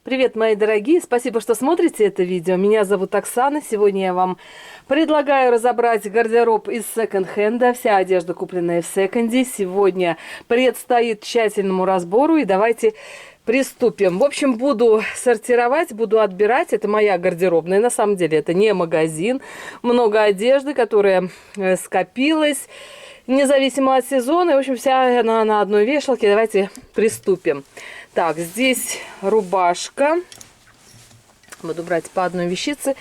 Привет, мои дорогие! Спасибо, что смотрите это видео. Меня зовут Оксана. Сегодня я вам предлагаю разобрать гардероб из секонд-хенда. Вся одежда, купленная в секонде, сегодня предстоит тщательному разбору. И давайте приступим. В общем, буду сортировать, буду отбирать. Это моя гардеробная. На самом деле это не магазин. Много одежды, которая скопилась, независимо от сезона. В общем, вся она на одной вешалке. Давайте приступим. Так, здесь рубашка. Буду брать по одной вещице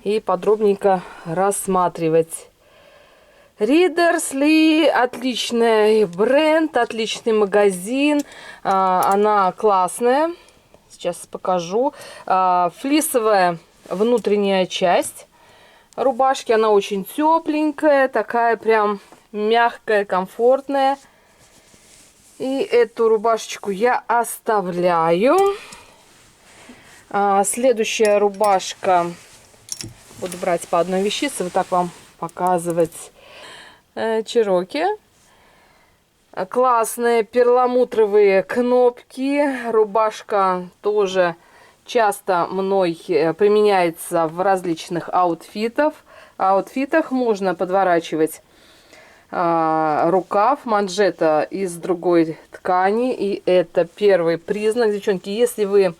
и подробненько рассматривать. Ридерсли, отличный бренд, отличный магазин. Она классная. Сейчас покажу. Флисовая внутренняя часть рубашки. Она очень тепленькая, такая прям мягкая, комфортная. И эту рубашечку я оставляю. Следующая рубашка. Буду брать по одной вещице. Вот так вам показывать. Чероки. Классные перламутровые кнопки. Рубашка тоже часто мной применяется в различных аутфитах. Можно подворачивать рукав, манжета из другой ткани, и это первый признак, девчонки. Если вы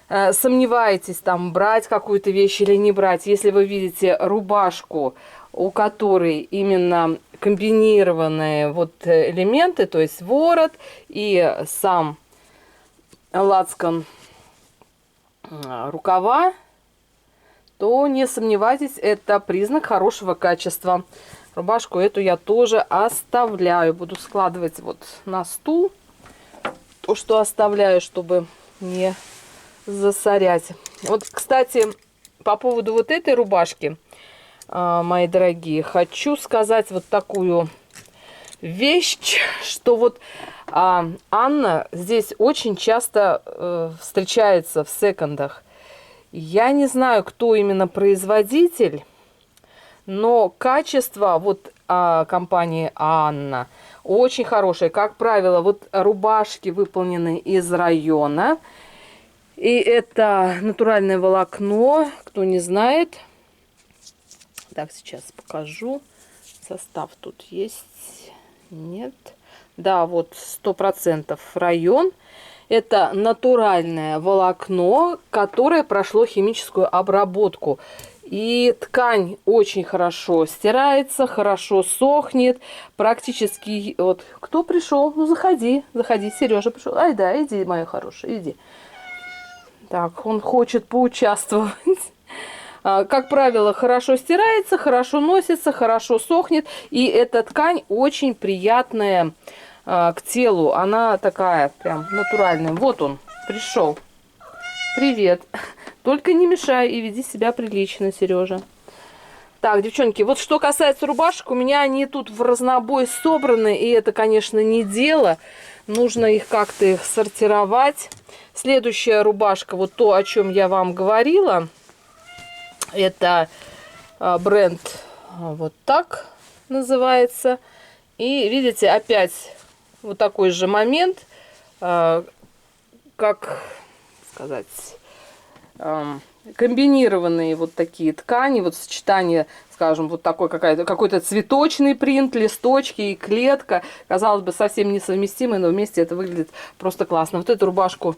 сомневаетесь, там брать какую-то вещь или не брать, если вы видите рубашку, у которой именно комбинированные вот элементы, то есть ворот и сам лацкан рукава, то не сомневайтесь, это признак хорошего качества. Рубашку эту я тоже оставляю. Буду складывать вот на стул. То, что оставляю, чтобы не засорять. Вот, кстати, по поводу вот этой рубашки, мои дорогие, хочу сказать вот такую вещь, что вот Анна здесь очень часто встречается в секондах. Я не знаю, кто именно производитель, но качество вот компании Анна очень хорошее. Как правило, вот рубашки выполнены из района. И это натуральное волокно. Кто не знает. Так, сейчас покажу. Состав тут есть. Нет. Да, вот 100% район. Это натуральное волокно, которое прошло химическую обработку. И ткань очень хорошо стирается, хорошо сохнет. Практически... Вот, кто пришел? Ну, заходи, заходи. Сережа пришел. Ай, да, иди, моя хорошая, иди. Так, он хочет поучаствовать. Как правило, хорошо стирается, хорошо носится, хорошо сохнет. И эта ткань очень приятная к телу. Она такая прям натуральная. Вот он пришел. Привет. Только не мешай и веди себя прилично, Сережа. Так, девчонки, вот что касается рубашек, у меня они тут в разнобой собраны, и это, конечно, не дело. Нужно их как-то сортировать. Следующая рубашка, вот то, о чем я вам говорила, это бренд вот так называется. И видите, опять вот такой же момент, как сказать... комбинированные вот такие ткани, вот сочетание, скажем, вот такой какой-то цветочный принт, листочки и клетка, казалось бы, совсем несовместимые, но вместе это выглядит просто классно. Вот эту рубашку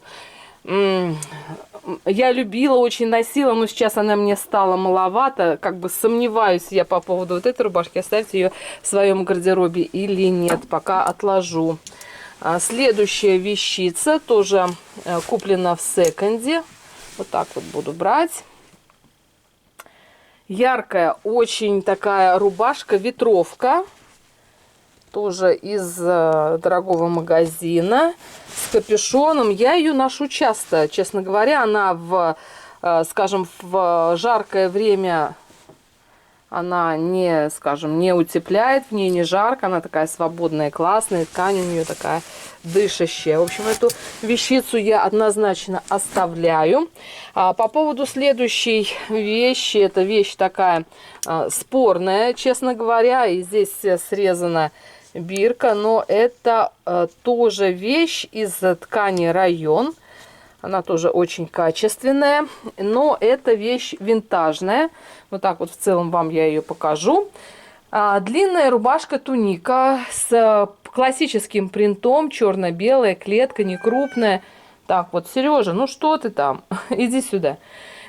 я любила, очень носила, но сейчас она мне стала маловато, как бы сомневаюсь я по поводу вот этой рубашки, оставить ее в своем гардеробе или нет, пока отложу. Следующая вещица тоже куплена в секонде. Вот так вот буду брать. Яркая, очень такая рубашка, ветровка. Тоже из дорогого магазина. С капюшоном. Я ее ношу часто, честно говоря. Она, скажем, в жаркое время она не, скажем, не утепляет. В ней не жарко. Она такая свободная, классная. Ткань у нее такая дышащая. В общем, эту вещицу я однозначно оставляю. По поводу следующей вещи. Это вещь такая спорная, честно говоря. И здесь срезана бирка. Но это тоже вещь из ткани район. Она тоже очень качественная, но это вещь винтажная. Вот так вот в целом вам я ее покажу. Длинная рубашка туника с классическим принтом, черно-белая, клетка, не крупная. Так вот, Сережа, ну что ты там? Иди сюда.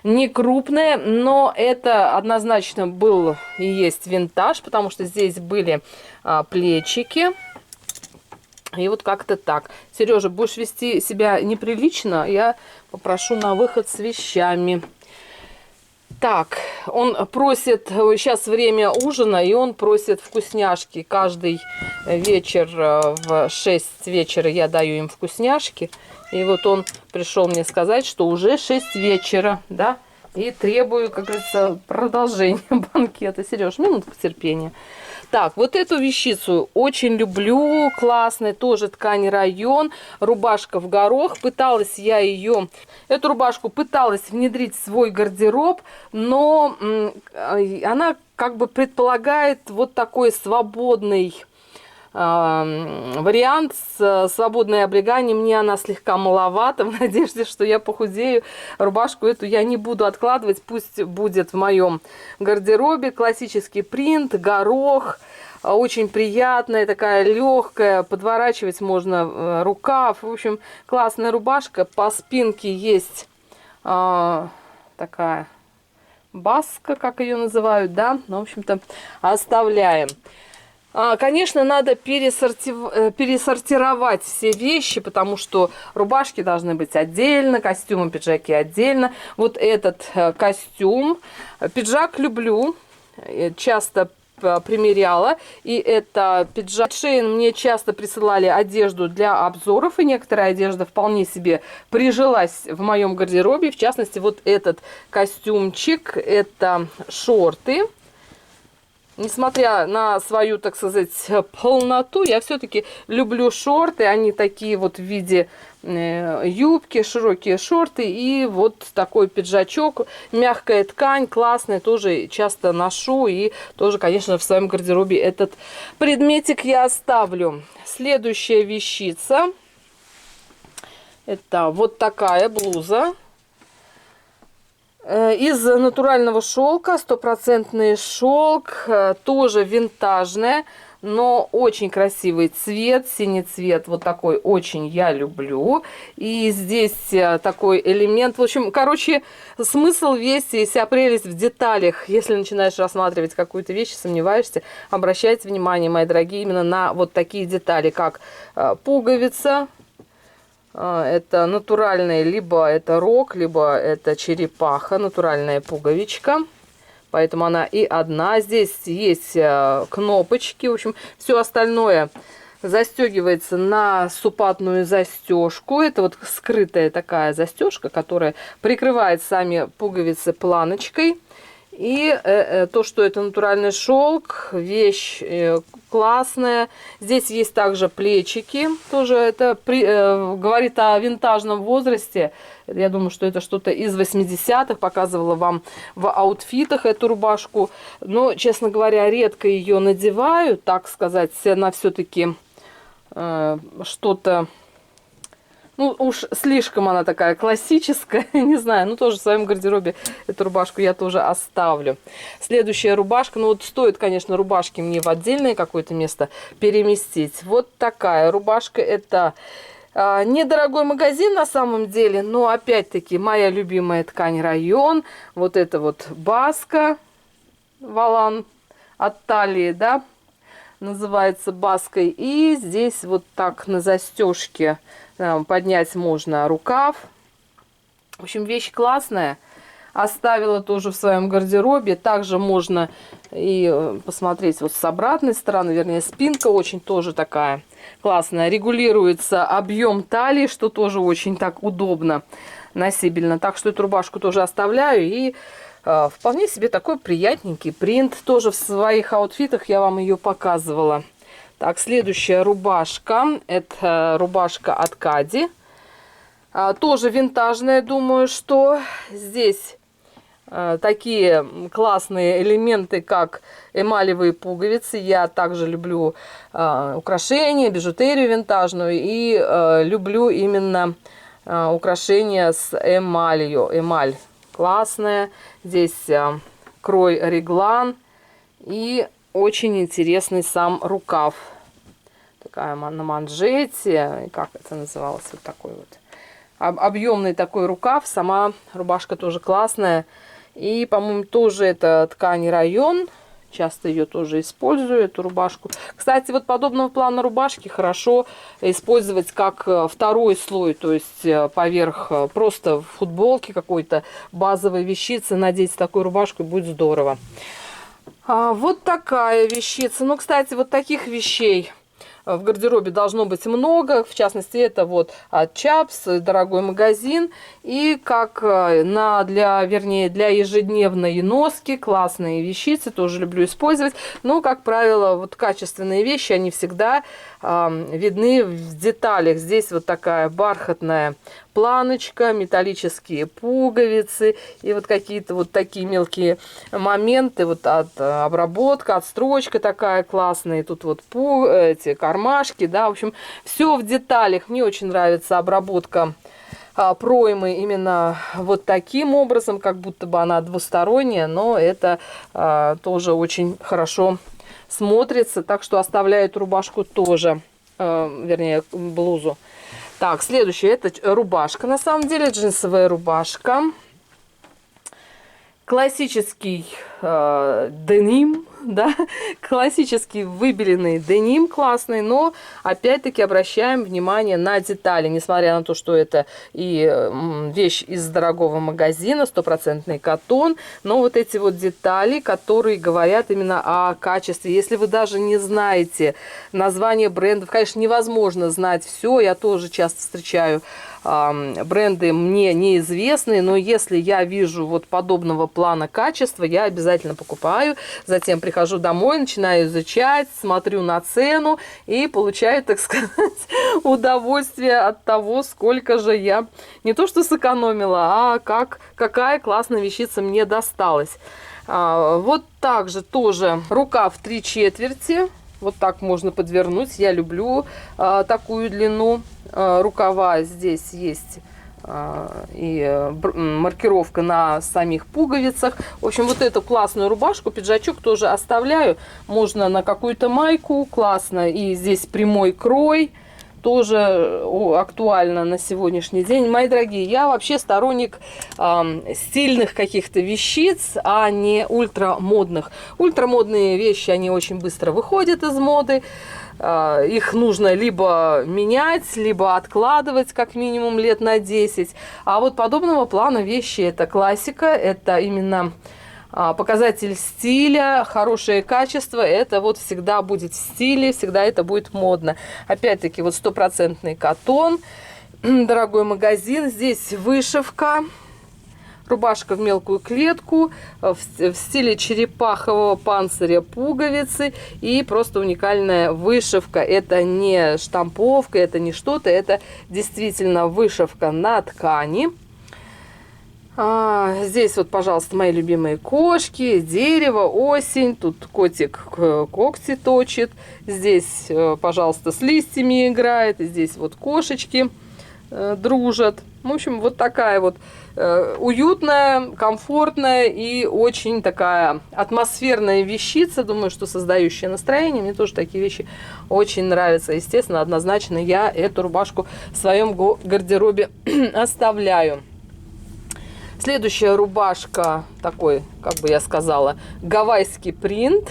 Не крупная, но это однозначно был и есть винтаж, потому что здесь были плечики. И вот как-то так. Сережа, будешь вести себя неприлично, я попрошу на выход с вещами. Так, он просит, сейчас время ужина, и он просит вкусняшки. Каждый вечер в 6 вечера я даю им вкусняшки. И вот он пришел мне сказать, что уже 6 вечера, да, и требую, как говорится, продолжения банкета. Сереж, минутку терпения. Так, вот эту вещицу очень люблю, классная, тоже ткань район, рубашка в горох. Пыталась я ее, эту рубашку пыталась внедрить в свой гардероб, но она как бы предполагает вот такой свободный вариант с свободной облеганией. Мне она слегка маловато, в надежде, что я похудею. Рубашку эту я не буду откладывать, пусть будет в моем гардеробе. Классический принт, горох, очень приятная, такая легкая, подворачивать можно рукав. В общем, классная рубашка. По спинке есть такая баска, как ее называют, да. Ну, в общем-то, оставляем. Конечно, надо пересортировать все вещи, потому что рубашки должны быть отдельно, костюмы, пиджаки отдельно. Вот этот костюм, пиджак люблю, часто примеряла. И это пиджак Шейн, мне часто присылали одежду для обзоров, и некоторая одежда вполне себе прижилась в моем гардеробе. В частности, вот этот костюмчик, это шорты. Несмотря на свою, так сказать, полноту, я все-таки люблю шорты. Они такие вот в виде юбки, широкие шорты. И вот такой пиджачок, мягкая ткань, классная, тоже часто ношу. И тоже, конечно, в своем гардеробе этот предметик я оставлю. Следующая вещица. Это вот такая блуза. Из натурального шелка, стопроцентный шелк, тоже винтажная, но очень красивый цвет, синий цвет, вот такой очень я люблю. И здесь такой элемент, в общем, короче, смысл весь и вся прелесть в деталях. Если начинаешь рассматривать какую-то вещь, сомневаешься, обращайте внимание, мои дорогие, именно на вот такие детали, как пуговица. Это натуральная, либо это рог, либо это черепаха, натуральная пуговичка. Поэтому она и одна. Здесь есть кнопочки. В общем, все остальное застегивается на супатную застежку. Это вот скрытая такая застежка, которая прикрывает сами пуговицы планочкой. И то, что это натуральный шелк, вещь классная. Здесь есть также плечики. Тоже это говорит о винтажном возрасте. Я думаю, что это что-то из 80-х. Показывала вам в аутфитах эту рубашку. Но, честно говоря, редко ее надеваю. Так сказать, она все-таки что-то... Ну, уж слишком она такая классическая, не знаю, ну, тоже в своем гардеробе эту рубашку я тоже оставлю. Следующая рубашка, ну, вот стоит, конечно, рубашки мне в отдельное какое-то место переместить. Вот такая рубашка, это недорогой магазин на самом деле, но, опять-таки, моя любимая ткань район. Вот это вот баска, волан от талии, да, называется баской. И здесь вот так на застежке поднять можно рукав. В общем, вещь классная. Оставила тоже в своем гардеробе. Также можно и посмотреть вот с обратной стороны, вернее, спинка очень тоже такая классная. Регулируется объем талии, что тоже очень так удобно, носибельно. Так что эту рубашку тоже оставляю. И вполне себе такой приятненький принт. Тоже в своих аутфитах я вам ее показывала. Так, следующая рубашка. Это рубашка от Кади. Тоже винтажная, думаю, что здесь такие классные элементы, как эмалевые пуговицы. Я также люблю украшения, бижутерию винтажную. И люблю именно украшение с эмалью. Эмаль классная. Здесь крой реглан. И очень интересный сам рукав. Такая на манжете. Как это называлось? Вот такой вот. Объемный такой рукав. Сама рубашка тоже классная. И, по-моему, тоже это ткань район. Часто ее тоже использую, эту рубашку. Кстати, вот подобного плана рубашки хорошо использовать как второй слой. То есть поверх просто футболки какой-то базовой вещицы. Надеть такую рубашку, и будет здорово. Вот такая вещица. Ну, кстати, вот таких вещей в гардеробе должно быть много. В частности, это вот от Chaps, дорогой магазин. И как для ежедневной носки классные вещицы. Тоже люблю использовать. Но, как правило, вот качественные вещи, они всегда видны в деталях. Здесь вот такая бархатная планочка, металлические пуговицы и вот какие-то вот такие мелкие моменты, вот от обработка, отстрочка такая классная, и тут вот эти кармашки, да, в общем, все в деталях. Мне очень нравится обработка проймы именно вот таким образом, как будто бы она двусторонняя, но это тоже очень хорошо смотрится, так что оставляю эту рубашку тоже, вернее, блузу. Так, следующее, это рубашка, на самом деле, джинсовая рубашка. Классический деним, да, классический выбеленный деним классный, но опять-таки обращаем внимание на детали, несмотря на то, что это и вещь из дорогого магазина, стопроцентный катон, но вот эти вот детали, которые говорят именно о качестве. Если вы даже не знаете название брендов, конечно, невозможно знать все, я тоже часто встречаю бренды мне неизвестные, но если я вижу вот подобного плана качества, я обязательно покупаю, затем прихожу домой, начинаю изучать, смотрю на цену и получаю, так сказать, удовольствие от того, сколько же я не то что сэкономила, а какая классная вещица мне досталась. Вот также тоже рукав 3/4. Вот так можно подвернуть. Я люблю такую длину рукава. Здесь есть и маркировка на самих пуговицах. В общем, вот эту классную рубашку, пиджачок тоже оставляю. Можно на какую-то майку. Классно. И здесь прямой крой. Тоже актуально на сегодняшний день. Мои дорогие, я вообще сторонник стильных каких-то вещиц, а не ультрамодных. Ультрамодные вещи, они очень быстро выходят из моды. Их нужно либо менять, либо откладывать как минимум лет на 10. А вот подобного плана вещи — это классика, это именно показатель стиля, хорошее качество, это вот всегда будет в стиле, всегда это будет модно. Опять-таки вот стопроцентный катон, дорогой магазин, здесь вышивка, рубашка в мелкую клетку, в стиле черепахового панциря пуговицы и просто уникальная вышивка. Это не штамповка, это не что-то, это действительно вышивка на ткани. Здесь вот, пожалуйста, мои любимые кошки, дерево, осень. Тут котик когти точит. Здесь, пожалуйста, с листьями играет. Здесь вот кошечки дружат. В общем, вот такая вот уютная, комфортная и очень такая атмосферная вещица. Думаю, что создающая настроение. Мне тоже такие вещи очень нравятся. Естественно, однозначно я эту рубашку в своем гардеробе оставляю. Следующая рубашка, такой, как бы я сказала, гавайский принт.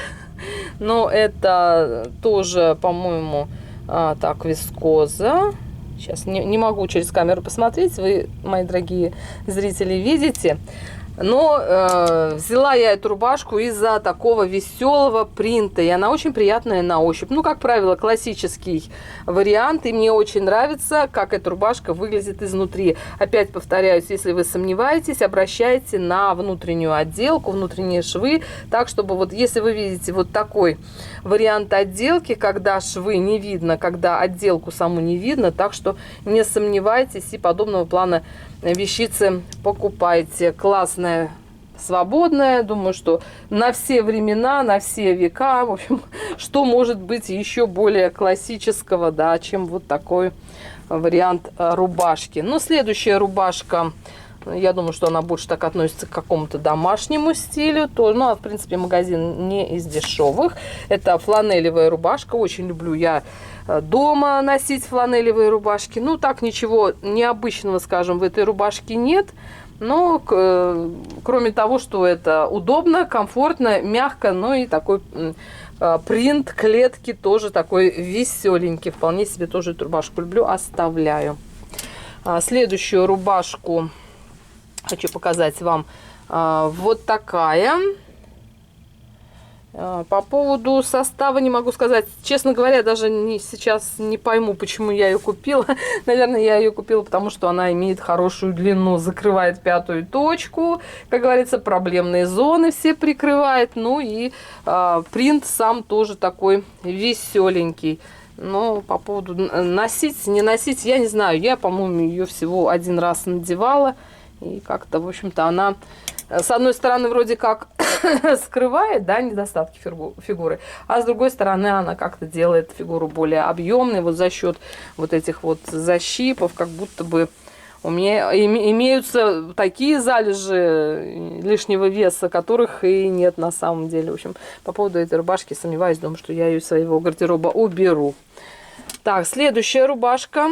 Но это тоже, по-моему, так, вискоза. Сейчас не могу через камеру посмотреть, вы, мои дорогие зрители, видите. Но взяла я эту рубашку из-за такого веселого принта. И она очень приятная на ощупь. Ну, как правило, классический вариант. И мне очень нравится, как эта рубашка выглядит изнутри. Опять повторяюсь, если вы сомневаетесь, обращайте на внутреннюю отделку, внутренние швы. Так, чтобы вот, если вы видите вот такой вариант отделки, когда швы не видно, когда отделку саму не видно. Так что не сомневайтесь и подобного плана вещицы покупайте. Классная свободная. Думаю, что на все времена, на все века, в общем, что может быть еще более классического, да, чем вот такой вариант рубашки. Но следующая рубашка, я думаю, что она больше так относится к какому-то домашнему стилю. То, ну, в принципе, магазин не из дешевых. Это фланелевая рубашка. Очень люблю я дома носить фланелевые рубашки. Ну, так ничего необычного, скажем, в этой рубашке нет. Но кроме того, что это удобно, комфортно, мягко, ну и такой принт клетки тоже такой веселенький. Вполне себе тоже эту рубашку люблю, оставляю. Следующую рубашку хочу показать вам. Вот такая. По поводу состава не могу сказать. Честно говоря, даже сейчас не пойму, почему я ее купила. Наверное, я ее купила, потому что она имеет хорошую длину, закрывает пятую точку. Как говорится, проблемные зоны все прикрывает. Ну и принт сам тоже такой веселенький. Но по поводу носить, не носить, я не знаю. Я, по-моему, ее всего один раз надевала. И как-то, в общем-то, она... С одной стороны, вроде как скрывает, да, недостатки фигуры, а с другой стороны, она как-то делает фигуру более объемной, вот за счет вот этих вот защипов, как будто бы у меня имеются такие залежи лишнего веса, которых и нет на самом деле. В общем, по поводу этой рубашки сомневаюсь, думаю, что я ее из своего гардероба уберу. Так, следующая рубашка.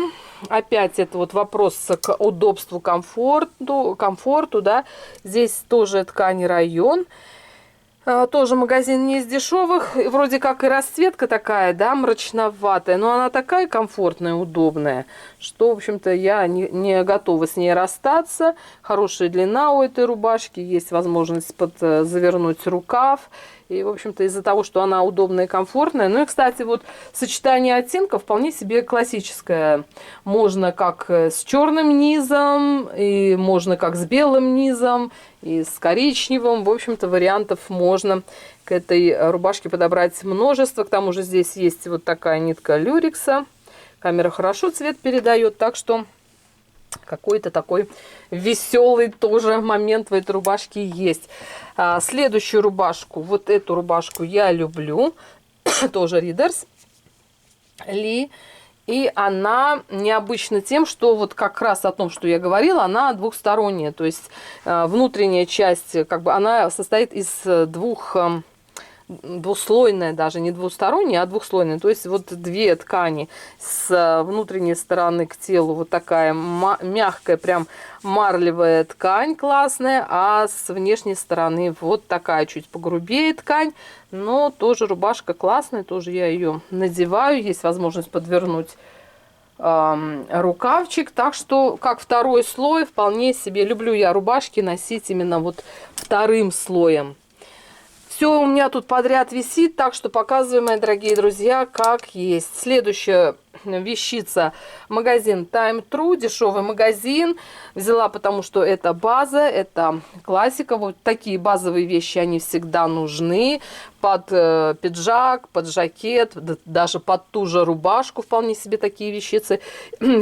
Опять это вот вопрос к удобству, комфорту, да. Здесь тоже ткань район. Тоже магазин не из дешевых. Вроде как и расцветка такая, да, мрачноватая. Но она такая комфортная, удобная, что, в общем-то, я не готова с ней расстаться. Хорошая длина у этой рубашки. Есть возможность завернуть рукав. И, в общем-то, из-за того, что она удобная и комфортная. Ну и, кстати, вот сочетание оттенков вполне себе классическое. Можно как с черным низом, и можно как с белым низом, и с коричневым. В общем-то, вариантов можно к этой рубашке подобрать множество. К тому же здесь есть вот такая нитка люрекса. Камера хорошо цвет передает, так что какой-то такой веселый тоже момент в этой рубашке есть. Следующую рубашку, вот эту рубашку я люблю, тоже Readers Lee. И она необычна тем, что вот как раз о том, что я говорила, она двухсторонняя. То есть внутренняя часть, как бы она состоит из двухслойная, даже не двусторонняя, а двухслойная. То есть вот две ткани с внутренней стороны к телу вот такая мягкая, прям марлевая ткань классная, а с внешней стороны вот такая чуть погрубее ткань, но тоже рубашка классная, тоже я ее надеваю, есть возможность подвернуть рукавчик, так что как второй слой вполне себе люблю я рубашки носить именно вот вторым слоем. Все у меня тут подряд висит, так что показываю, мои дорогие друзья, как есть. Следующая вещица. Магазин Time True, дешевый магазин. Взяла, потому что это база, это классика. Вот такие базовые вещи, они всегда нужны. Под пиджак, под жакет, даже под ту же рубашку вполне себе такие вещицы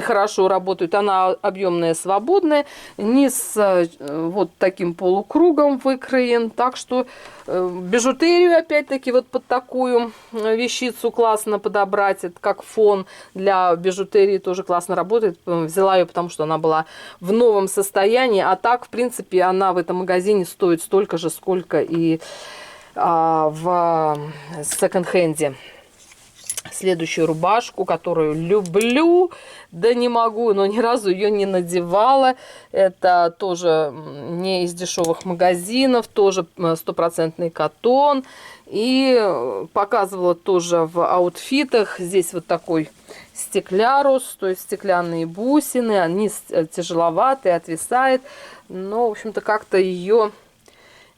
хорошо работают. Она объемная, свободная. Низ вот таким полукругом выкроен. Так что бижутерию опять-таки вот под такую вещицу классно подобрать. Это как фон для бижутерии тоже классно работает. Взяла ее, потому что она была в новом состоянии. А так, в принципе, она в этом магазине стоит столько же, сколько и в секонд-хенде. Следующую рубашку, которую люблю, да не могу, но ни разу ее не надевала. Это тоже не из дешевых магазинов, тоже стопроцентный катон. И показывала тоже в аутфитах. Здесь вот такой стеклярус, то есть стеклянные бусины. Они тяжеловатые, отвисает. Но, в общем-то, как-то ее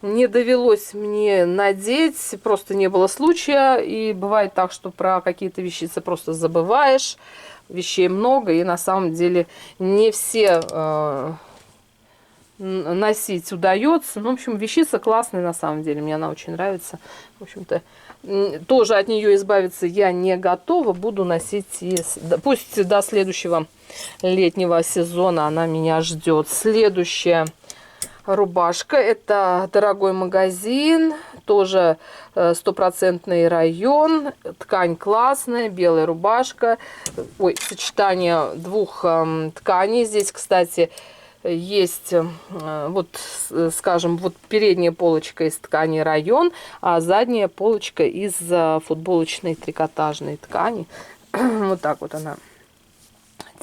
не довелось мне надеть, просто не было случая. И бывает так, что про какие-то вещицы просто забываешь. Вещей много, и на самом деле не все носить удается. Ну, в общем, вещица классная на самом деле. Мне она очень нравится. В общем-то, тоже от нее избавиться я не готова. Буду носить, пусть до следующего летнего сезона она меня ждет. Следующая рубашка. Это дорогой магазин, тоже стопроцентный район. Ткань классная, белая рубашка. Ой, сочетание двух тканей. Здесь, кстати, есть, вот, скажем, вот передняя полочка из ткани район, а задняя полочка из футболочной трикотажной ткани. Вот так вот она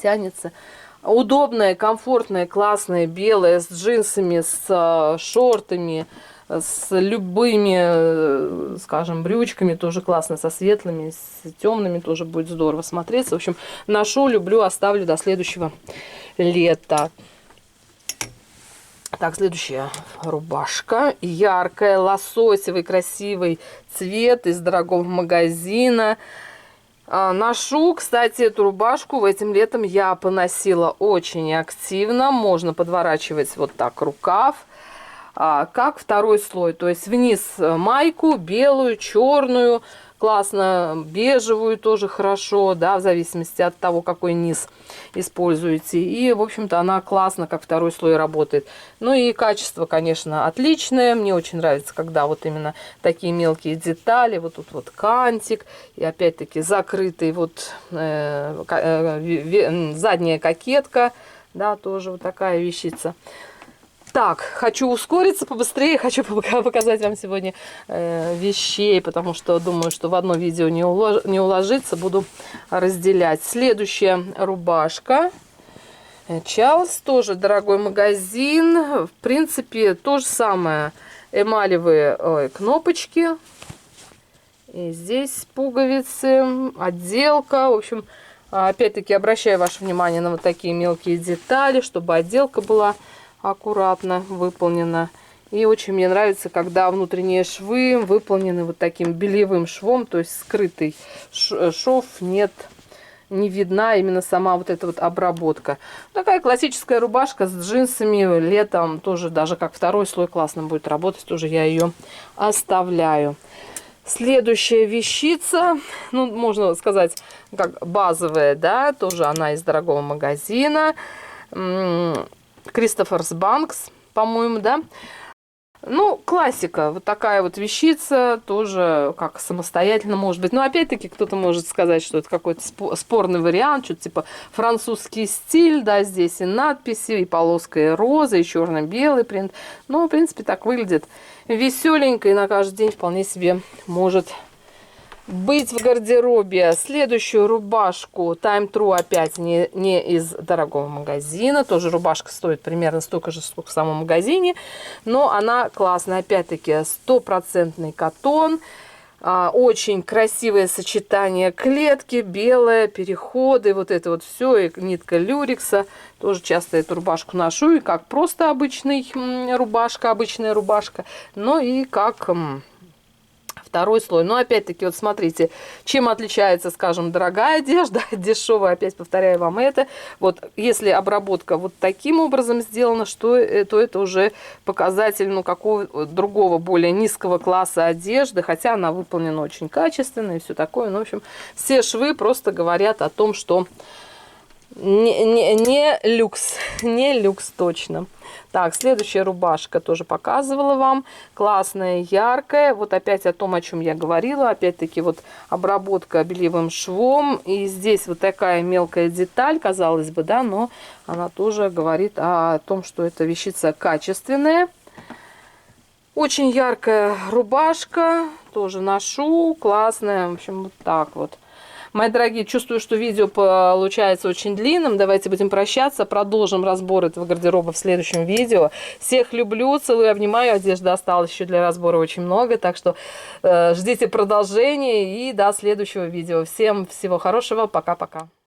тянется. Удобная, комфортная, классная, белая, с джинсами, с шортами, с любыми, скажем, брючками, тоже классно, со светлыми, с темными, тоже будет здорово смотреться. В общем, ношу, люблю, оставлю до следующего лета. Так, следующая рубашка. Яркая, лососевый, красивый цвет из дорогого магазина. Ношу, кстати, эту рубашку этим летом я поносила очень активно. Можно подворачивать вот так рукав, как второй слой. То есть вниз майку, белую, черную, классно, бежевую тоже хорошо, да, в зависимости от того, какой низ используете. И, в общем-то, она классно, как второй слой, работает. Ну и качество, конечно, отличное. Мне очень нравится, когда вот именно такие мелкие детали. Вот тут вот кантик. И опять-таки закрытый вот задняя кокетка. Да, тоже вот такая вещица. Так, хочу ускориться побыстрее, хочу показать вам сегодня вещей, потому что думаю, что в одно видео не уложиться, буду разделять. Следующая рубашка. Чарльз, тоже дорогой магазин. В принципе, то же самое. Эмалевые кнопочки. И здесь пуговицы, отделка. В общем, опять-таки обращаю ваше внимание на вот такие мелкие детали, чтобы отделка была аккуратно выполнена. И очень мне нравится, когда внутренние швы выполнены вот таким бельевым швом, то есть скрытый шов, не видна именно сама вот эта вот обработка. Такая классическая рубашка с джинсами, летом тоже даже как второй слой классно будет работать, тоже я ее оставляю. Следующая вещица, ну, можно сказать, как базовая, да, тоже она из дорогого магазина. Кристоферс Банкс, по-моему, да. Ну, классика. Вот такая вот вещица, тоже как самостоятельно может быть. Но опять-таки кто-то может сказать, что это какой-то спорный вариант, что-то типа французский стиль, да, здесь и надписи, и полоска, и роза, и черно-белый принт. Но, в принципе, так выглядит веселенько и на каждый день вполне себе может быть в гардеробе. Следующую рубашку Time True опять не из дорогого магазина. Тоже рубашка стоит примерно столько же, сколько в самом магазине. Но она классная. Опять-таки стопроцентный катон. Очень красивое сочетание клетки, белое, переходы. Вот это вот все. И нитка люрекса. Тоже часто эту рубашку ношу. И как просто обычная рубашка. Но и как второй слой. Но опять-таки, вот смотрите, чем отличается, скажем, дорогая одежда от дешевой. Опять повторяю вам это. Вот если обработка вот таким образом сделана, то это уже показатель, ну, какого другого, более низкого класса одежды. Хотя она выполнена очень качественно и все такое. Ну, в общем, все швы просто говорят о том, что не люкс точно. Так, следующая рубашка тоже показывала вам. Классная, яркая. Вот опять о том, о чем я говорила. Опять-таки вот обработка бельевым швом. И здесь вот такая мелкая деталь, казалось бы, да, но она тоже говорит о том, что эта вещица качественная. Очень яркая рубашка. Тоже ношу. Классная. В общем, вот так вот. Мои дорогие, чувствую, что видео получается очень длинным. Давайте будем прощаться. Продолжим разбор этого гардероба в следующем видео. Всех люблю, целую, обнимаю. Одежды осталось еще для разбора очень много. Так что ждите продолжения и до следующего видео. Всем всего хорошего. Пока-пока.